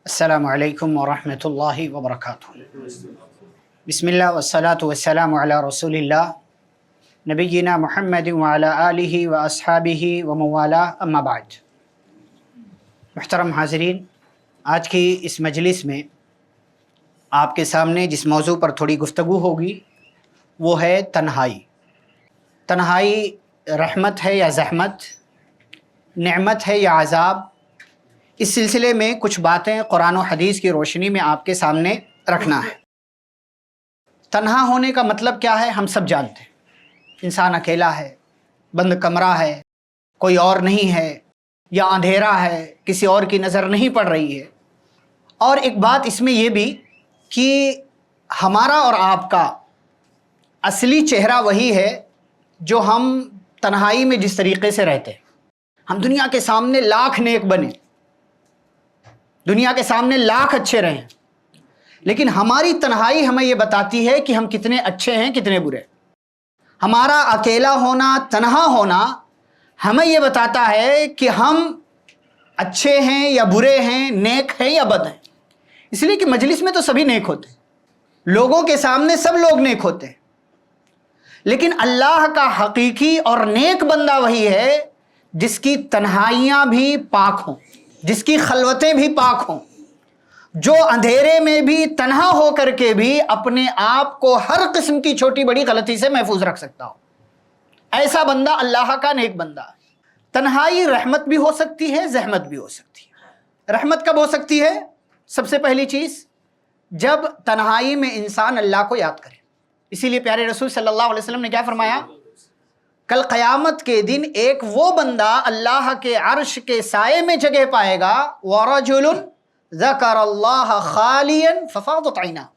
السلام علیکم ورحمۃ اللہ وبرکاتہ۔ بسم اللہ والصلاة والسلام علی رسول اللہ نبینا محمد وعلی آلہ واصحابہ ومن والاه، اما بعد۔ محترم حاضرین، آج کی اس مجلس میں آپ کے سامنے جس موضوع پر تھوڑی گفتگو ہوگی وہ ہے تنہائی۔ تنہائی رحمت ہے یا زحمت، نعمت ہے یا عذاب؟ اس سلسلے میں کچھ باتیں قرآن و حدیث کی روشنی میں آپ کے سامنے رکھنا ہے۔ تنہا ہونے کا مطلب کیا ہے ہم سب جانتے ہیں۔ انسان اکیلا ہے، بند کمرہ ہے، کوئی اور نہیں ہے، یا اندھیرا ہے، کسی اور کی نظر نہیں پڑ رہی ہے۔ اور ایک بات اس میں یہ بھی کہ ہمارا اور آپ کا اصلی چہرہ وہی ہے جو ہم تنہائی میں جس طریقے سے رہتے ہیں۔ ہم دنیا کے سامنے لاکھ نیک بنے، دنیا کے سامنے لاکھ اچھے رہیں، لیکن ہماری تنہائی ہمیں یہ بتاتی ہے کہ ہم کتنے اچھے ہیں کتنے برے۔ ہمارا اکیلا ہونا، تنہا ہونا ہمیں یہ بتاتا ہے کہ ہم اچھے ہیں یا برے ہیں، نیک ہیں یا بد ہیں۔ اس لیے کہ مجلس میں تو سبھی نیک ہوتے ہیں، لوگوں کے سامنے سب لوگ نیک ہوتے ہیں، لیکن اللہ کا حقیقی اور نیک بندہ وہی ہے جس کی تنہائیاں بھی پاک ہوں، جس کی خلوتیں بھی پاک ہوں، جو اندھیرے میں بھی تنہا ہو کر کے بھی اپنے آپ کو ہر قسم کی چھوٹی بڑی غلطی سے محفوظ رکھ سکتا ہو۔ ایسا بندہ اللہ کا نیک بندہ ہے۔ تنہائی رحمت بھی ہو سکتی ہے، زحمت بھی ہو سکتی ہے۔ رحمت کب ہو سکتی ہے؟ سب سے پہلی چیز، جب تنہائی میں انسان اللہ کو یاد کرے۔ اسی لیے پیارے رسول صلی اللہ علیہ وسلم نے کیا فرمایا؟ کل قیامت کے دن ایک وہ بندہ اللہ کے عرش کے سائے میں جگہ پائے گا، وَرَجُلٌ ذَكَرَ اللَّهَ خَالِيًا فَفَاضَتْ عَيْنَاهُ۔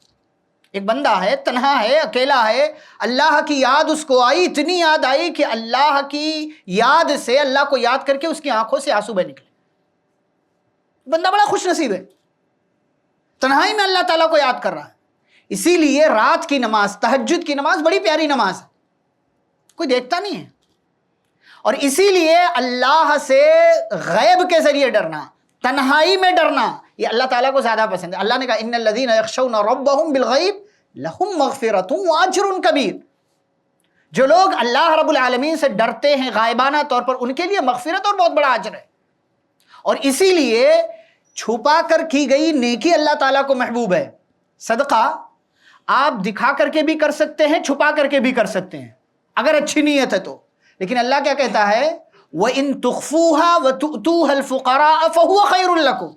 ایک بندہ ہے، تنہا ہے، اکیلا ہے، اللہ کی یاد اس کو آئی، اتنی یاد آئی کہ اللہ کی یاد سے، اللہ کو یاد کر کے اس کی آنکھوں سے آنسو بہ نکلے۔ بندہ بڑا خوش نصیب ہے، تنہائی میں اللہ تعالیٰ کو یاد کر رہا ہے۔ اسی لیے رات کی نماز، تہجد کی نماز بڑی پیاری نماز ہے، کوئی دیکھتا نہیں ہے۔ اور اسی لیے اللہ سے غیب کے ذریعے ڈرنا، تنہائی میں ڈرنا، یہ اللہ تعالیٰ کو زیادہ پسند ہے۔ اللہ نے کہا ان الذین یخشون ربهم بالغیب لہم مغفرۃ واجر کبیر۔ جو لوگ اللہ رب العالمین سے ڈرتے ہیں غائبانہ طور پر، ان کے لیے مغفرت اور بہت بڑا اجر ہے۔ اور اسی لیے چھپا کر کی گئی نیکی اللہ تعالیٰ کو محبوب ہے۔ صدقہ آپ دکھا کر کے بھی کر سکتے ہیں، چھپا کر کے بھی کر سکتے ہیں اگر اچھی نیت ہے تو، لیکن اللہ کیا کہتا ہے؟ وَإِن تُخْفُوهَا وَتُؤْتُوهَا الْفُقَرَاءَ فَهُوَ خَيْرٌ لَكُمْ۔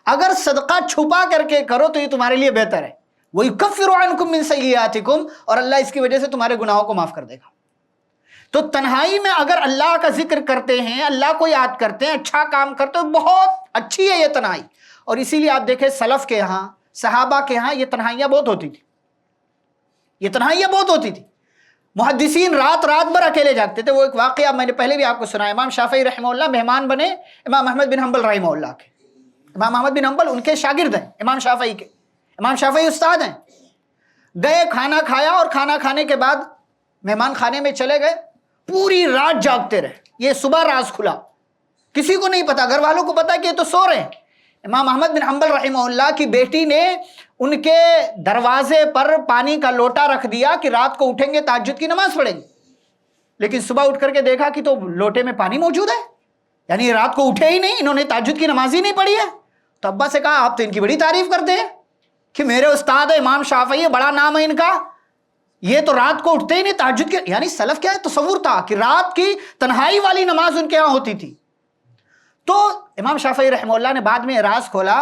اگر صدقہ چھپا کر کے کرو تو یہ تمہارے لیے بہتر ہے۔ وَيُكَفِّرُ عَنْكُم مِّن سَيِّئَاتِكُمْ، اور اللہ اس کی وجہ سے تمہارے گناہوں کو معاف کر دے گا۔ تو تنہائی میں اگر اللہ کا ذکر کرتے ہیں، اللہ کو یاد کرتے ہیں، اچھا کام کرتے ہیں، بہت اچھی ہے یہ تنہائی۔ اور اسی لیے آپ دیکھیں سلف کے ہاں، صحابہ کے ہاں یہ تنہائیاں بہت ہوتی تھی، یہ تنہائیاں بہت ہوتی تھی۔ محدثین رات بھر اکیلے جاگتے تھے۔ وہ ایک واقعہ میں نے پہلے بھی آپ کو سنا، امام شافعی رحمہ اللہ مہمان بنے امام احمد بن حنبل رحمہ اللہ کے۔ امام احمد بن حنبل ان کے شاگرد ہیں، امام شافعی کے، امام شافعی استاد ہیں۔ گئے، کھانا کھایا، اور کھانا کھانے کے بعد مہمان خانے میں چلے گئے، پوری رات جاگتے رہے۔ یہ صبح راز کھلا، کسی کو نہیں پتا، گھر والوں کو پتا کہ یہ تو سو رہے ہیں۔ امام احمد بن حنبل رحمہ اللہ کی بیٹی نے ان کے دروازے پر پانی کا لوٹا رکھ دیا کہ رات کو اٹھیں گے تہجد کی نماز پڑھیں گے، لیکن صبح اٹھ کر کے دیکھا کہ تو لوٹے میں پانی موجود ہے، یعنی رات کو اٹھے ہی نہیں، انہوں نے تہجد کی نماز ہی نہیں پڑھی ہے۔ تو ابا سے کہا آپ تو ان کی بڑی تعریف کرتے ہیں کہ میرے استاد امام شافعی، بڑا نام ہے ان کا، یہ تو رات کو اٹھتے ہی نہیں تہجد کے، یعنی سلف کیا ہے تصور تھا کہ رات کی تنہائی والی نماز ان کے ہاں ہوتی تھی۔ تو امام شافعی رحمہ اللہ نے بعد میں راز کھولا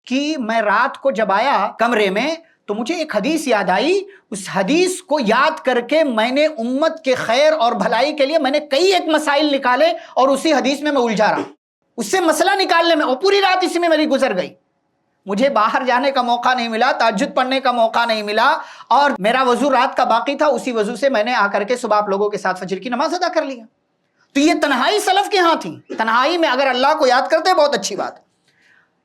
کہ میں رات کو جب آیا کمرے میں تو مجھے ایک حدیث یاد آئی، اس حدیث کو یاد کر کے میں نے امت کے خیر اور بھلائی کے لیے میں نے کئی ایک مسائل نکالے، اور اسی حدیث میں الجھا رہا، اس سے مسئلہ نکالنے میں، اور پوری رات اسی میں میری گزر گئی۔ مجھے باہر جانے کا موقع نہیں ملا، تہجد پڑھنے کا موقع نہیں ملا، اور میرا وضو رات کا باقی تھا، اسی وضو سے میں نے آ کر کے صبح آپ لوگوں کے ساتھ فجر کی نماز ادا کر لیا۔ تو یہ تنہائی سلف کے ہاں تھی۔ تنہائی میں اگر اللہ کو یاد کرتے بہت اچھی بات ہے۔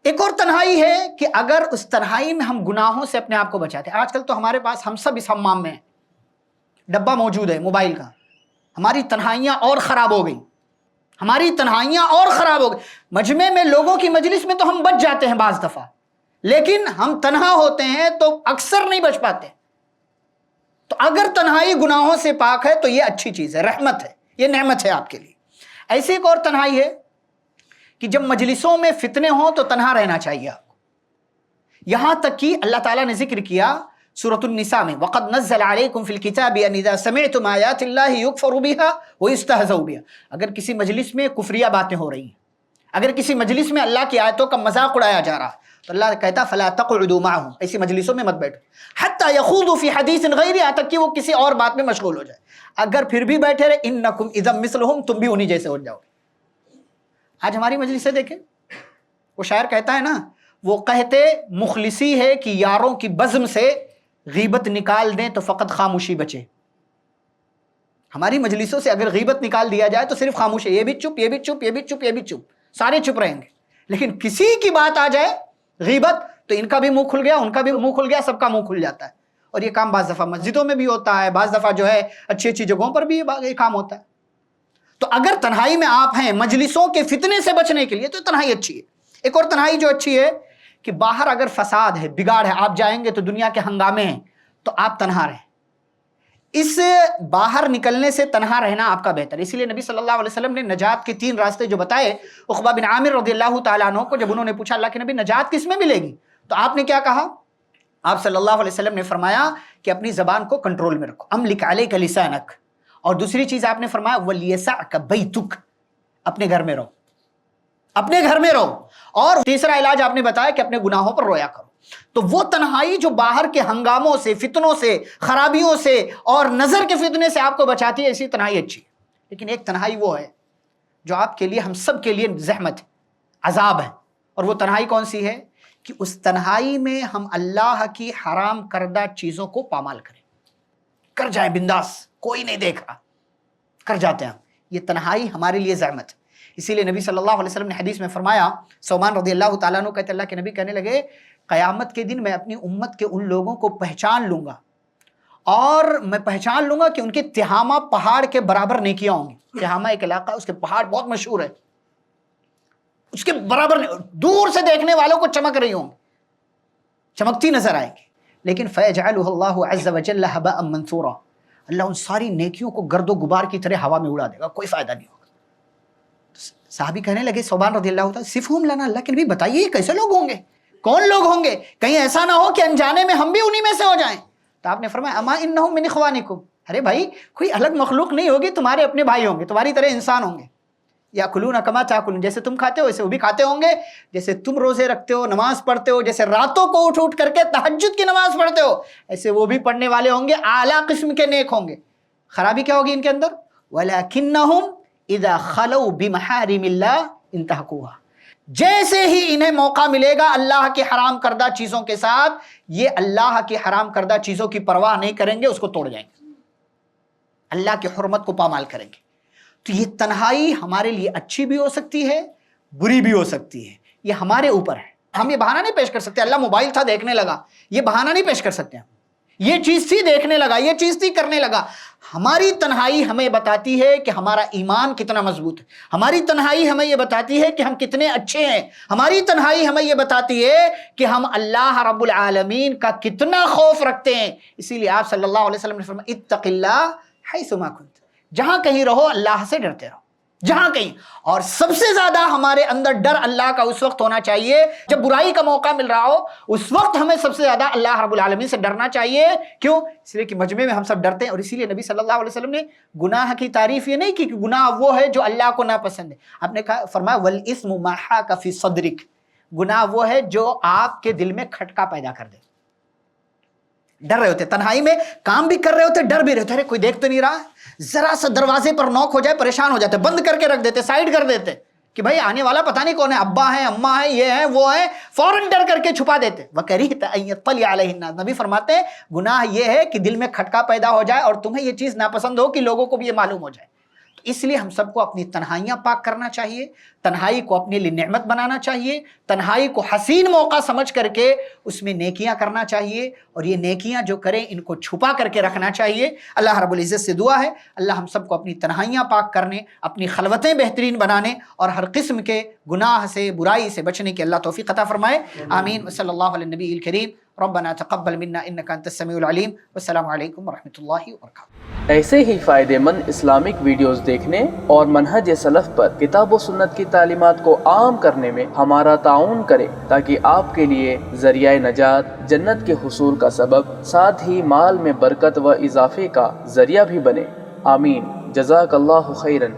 ایک اور تنہائی ہے کہ اگر اس تنہائی میں ہم گناہوں سے اپنے آپ کو بچاتے ہیں۔ آج کل تو ہمارے پاس، ہم سب اس حمام میں ہیں، ڈبہ موجود ہے موبائل کا، ہماری تنہائیاں اور خراب ہو گئی، ہماری تنہائیاں اور خراب ہو گئی۔ مجمع میں لوگوں کی مجلس میں تو ہم بچ جاتے ہیں بعض دفعہ، لیکن ہم تنہا ہوتے ہیں تو اکثر نہیں بچ پاتے. تو اگر تنہائی گناہوں سے پاک ہے تو یہ اچھی چیز ہے، رحمت ہے، یہ نعمت ہے آپ کے لیے. ایسی ایک اور تنہائی ہے کہ جب مجلسوں میں فتنے ہوں تو تنہا رہنا چاہیے آپ کو. یہاں تک کہ اللہ تعالیٰ نے ذکر کیا سورۃ النساء میں، وَقَدْ نَزَّلَ عَلَيْكُمْ فِي الْكِتَابِ أَنْ إِذَا سَمِعْتُمْ آيَاتِ اللَّهِ يُكْفَرُ بِهَا وَيُسْتَهْزَوْ بِهَا. اگر کسی مجلس میں کفریہ باتیں ہو رہی ہیں، اگر کسی مجلس میں اللہ کی آیتوں کا مذاق اڑایا جا رہا ہے، تو اللہ کہتا فَلَا تَقْعُدُوا مَعَهُمْ، ایسی مجلسوں میں مت بیٹھو حَتَّى يَخُوضُوا فِي حَدِيثٍ غَيْرِهِ، یہاں تک کہ وہ کسی اور بات میں مشغول ہو جائے. اگر پھر بھی بیٹھے رہے إِنَّكُمْ إِذًا مِثْلُهُمْ، تم بھی انہی جیسے ہو جاؤ گے. آج ہماری مجلسیں دیکھیں، وہ شاعر کہتا ہے نا، وہ کہتے مخلصی ہے کہ یاروں کی بزم سے غیبت نکال دیں تو فقط خاموشی بچے. ہماری مجلسوں سے اگر غیبت نکال دیا جائے تو صرف خاموشی، یہ بھی چپ، یہ بھی چپ، یہ بھی چپ، یہ بھی چپ، سارے چپ رہیں گے. لیکن کسی کی بات آ جائے غیبت تو ان کا بھی منہ کھل گیا، ان کا بھی منہ کھل گیا، سب کا منہ کھل جاتا ہے. اور یہ کام بعض دفعہ مسجدوں میں بھی ہوتا ہے، بعض دفعہ جو ہے اچھی اچھی جگہوں پر بھی یہ کام ہوتا ہے. تو اگر تنہائی میں آپ ہیں مجلسوں کے فتنے سے بچنے کے لیے تو تنہائی اچھی ہے. ایک اور تنہائی جو اچھی ہے کہ باہر اگر فساد ہے، بگاڑ ہے، آپ جائیں گے تو دنیا کے ہنگامے ہیں، تو آپ تنہا رہیں. اس باہر نکلنے سے تنہا رہنا آپ کا بہتر. اسی لیے نبی صلی اللہ علیہ وسلم نے نجات کے 3 راستے جو بتائے عقبہ بن عامر رضی اللہ تعالیٰ عنہ کو، جب انہوں نے پوچھا اللہ کے نبی نجات کس میں ملے گی، تو آپ نے کیا کہا؟ آپ صلی اللہ علیہ وسلم نے فرمایا کہ اپنی زبان کو کنٹرول میں رکھو، املک علیک لسانک. اور دوسری چیز آپ نے فرمایا ولیسعک بیتک، اپنے گھر میں رہو، اپنے گھر میں رہو. اور تیسرا علاج آپ نے بتایا کہ اپنے گناہوں پر رویا کرو. تو وہ تنہائی جو باہر کے ہنگاموں سے، فتنوں سے، خرابیوں سے اور نظر کے فتنے سے آپ کو بچاتی ہے، اسی تنہائی اچھی ہے. لیکن ایک تنہائی وہ ہے جو آپ کے لیے، ہم سب کے لیے زحمت ہے، عذاب ہے. اور وہ تنہائی کون سی ہے کہ اس تنہائی میں ہم اللہ کی حرام کردہ چیزوں کو پامال کریں، کر جائیں بنداس، کوئی نہیں دیکھ رہا، کر جاتے ہیں. یہ تنہائی ہمارے لیے زحمت ہے. اسی لیے نبی صلی اللہ علیہ وسلم نے حدیث میں فرمایا، ثوبان رضی اللہ تعالیٰ عنہ کہتے اللہ کے نبی کہنے لگے قیامت کے دن میں اپنی امت کے ان لوگوں کو پہچان لوں گا، اور میں پہچان لوں گا کہ ان کے تہامہ پہاڑ کے برابر نیکیاں ہوں گی. تہامہ ایک علاقہ ہے، اس کے پہاڑ بہت مشہور ہے، اس کے برابر دور سے دیکھنے والوں کو چمک رہی ہوں، چمکتی نظر آئے گی. لیکن فَيَجْعَلُهُ اللَّهُ عَزَّ وَجَلَّ هَبَاءً مَنْثُورًا، اللہ ان ساری نیکیوں کو گرد و غبار کی طرح ہوا میں اڑا دے گا، کوئی فائدہ نہیں ہوگا. صحابی کہنے لگے ثوبان رضی اللہ تعالیٰ صفہم لنا، اللہ کے نبی بتائیے کیسے لوگ ہوں گے، کون لوگ ہوں گے، کہیں ایسا نہ ہو کہ انجانے میں ہم بھی انہی میں سے ہو جائیں. تو آپ نے فرمایا اما انہم من اخوانکم، ارے بھائی کوئی الگ مخلوق نہیں ہوگی، تمہارے اپنے بھائی ہوں گے، تمہاری طرح انسان ہوں گے. یاکلون کما تاکلون، جیسے تم کھاتے ہو ویسے وہ بھی کھاتے ہوں گے، جیسے تم روزے رکھتے ہو، نماز پڑھتے ہو، جیسے راتوں کو اٹھ اٹھ کر کے تہجد کی نماز پڑھتے ہو، ایسے وہ بھی پڑھنے والے ہوں گے، اعلیٰ قسم کے نیک ہوں گے. خرابی کیا ہوگی ان کے اندر؟ وَلَكِنَّهُمْ اِذَا خَلَوْا بِمَحَارِمِ اللَّهِ انتہکوها، جیسے ہی انہیں موقع ملے گا اللہ کے حرام کردہ چیزوں کے ساتھ، یہ اللہ کی حرام کردہ چیزوں کی پرواہ نہیں کریں گے، اس کو توڑ جائیں گے، اللہ کی حرمت کو پامال کریں گے. تو یہ تنہائی ہمارے لیے اچھی بھی ہو سکتی ہے، بری بھی ہو سکتی ہے، یہ ہمارے اوپر ہے. ہم یہ بہانہ نہیں پیش کر سکتے اللہ موبائل تھا دیکھنے لگا، یہ بہانہ نہیں پیش کر سکتے. یہ چیز تھی دیکھنے لگا، یہ چیز تھی کرنے لگا. ہماری تنہائی ہمیں بتاتی ہے کہ ہمارا ایمان کتنا مضبوط ہے، ہماری تنہائی ہمیں یہ بتاتی ہے کہ ہم کتنے اچھے ہیں، ہماری تنہائی ہمیں یہ بتاتی ہے کہ ہم اللہ رب العالمین کا کتنا خوف رکھتے ہیں. اسی لیے آپ صلی اللہ علیہ وسلم نے فرمایا اتق اللہ حیث ما کنت، جہاں کہیں رہو اللہ سے ڈرتے رہو، جہاں کہیں. اور سب سے زیادہ ہمارے اندر ڈر اللہ کا اس وقت ہونا چاہیے جب برائی کا موقع مل رہا ہو، اس وقت ہمیں سب سے زیادہ اللہ رب العالمین سے ڈرنا چاہیے. کیوں؟ اس لیے کہ مجمع میں ہم سب ڈرتے ہیں. اور اسی لیے نبی صلی اللہ علیہ وسلم نے گناہ کی تعریف یہ نہیں کی کہ گناہ وہ ہے جو اللہ کو ناپسند ہے. آپ نے کہا فرمایا والاسم ما حاک فی صدرک، گناہ وہ ہے جو آپ کے دل میں کھٹکا پیدا کر دے. ڈر رہے ہوتے، تنہائی میں کام بھی کر رہے ہوتے، ڈر بھی رہتے، ارے کوئی دیکھ تو نہیں رہا، ذرا سا دروازے پر نوک ہو جائے پریشان ہو جاتے، بند کر کے رکھ دیتے، سائڈ کر دیتے کہ بھائی آنے والا پتہ نہیں کون ہے، ابا ہیں، اماں ہیں، یہ ہیں، وہ ہیں، فوراً ڈر کر کے چھپا دیتے. وَكَرِهْتَ أَن يَطَّلِعَ عَلَيْهِ النَّاسُ، نبی فرماتے ہیں گناہ یہ ہے کہ دل میں کھٹکا پیدا ہو جائے اور تمہیں یہ چیز ناپسند ہو کہ لوگوں کو بھی یہ معلوم ہو جائے. تو اس لیے ہم سب کو اپنی تنہائیاں پاک کرنا چاہیے، تنہائی کو اپنے لیے نعمت بنانا چاہیے، تنہائی کو حسین موقع سمجھ کر کے اس میں نیکیاں کرنا چاہیے، اور یہ نیکیاں جو کریں ان کو چھپا کر کے رکھنا چاہیے۔ اللہ رب العزت سے دعا ہے اللہ ہم سب کو اپنی تنہائیاں پاک کرنے، اپنی خلوتیں بہترین بنانے اور ہر قسم کے گناہ سے، برائی سے بچنے کی اللہ توفیق عطا فرمائے، آمین۔ وصلی اللہ علی النبی الکریم، ربنا تقبل منا انک انت السمیع العلیم، والسلام علیکم ورحمۃ اللہ وبرکاتہ۔ ایسے ہی فائدہ مند اسلامک ویڈیوز دیکھنے اور منہج سلف پر کتاب و سنت کی تعلیمات کو عام کرنے میں ہمارا تعاون کریں، تاکہ آپ کے لیے ذریعہ نجات، جنت کے حصول کا سبب، ساتھ ہی مال میں برکت و اضافے کا ذریعہ بھی بنے، آمین۔ جزاک اللہ خیرن۔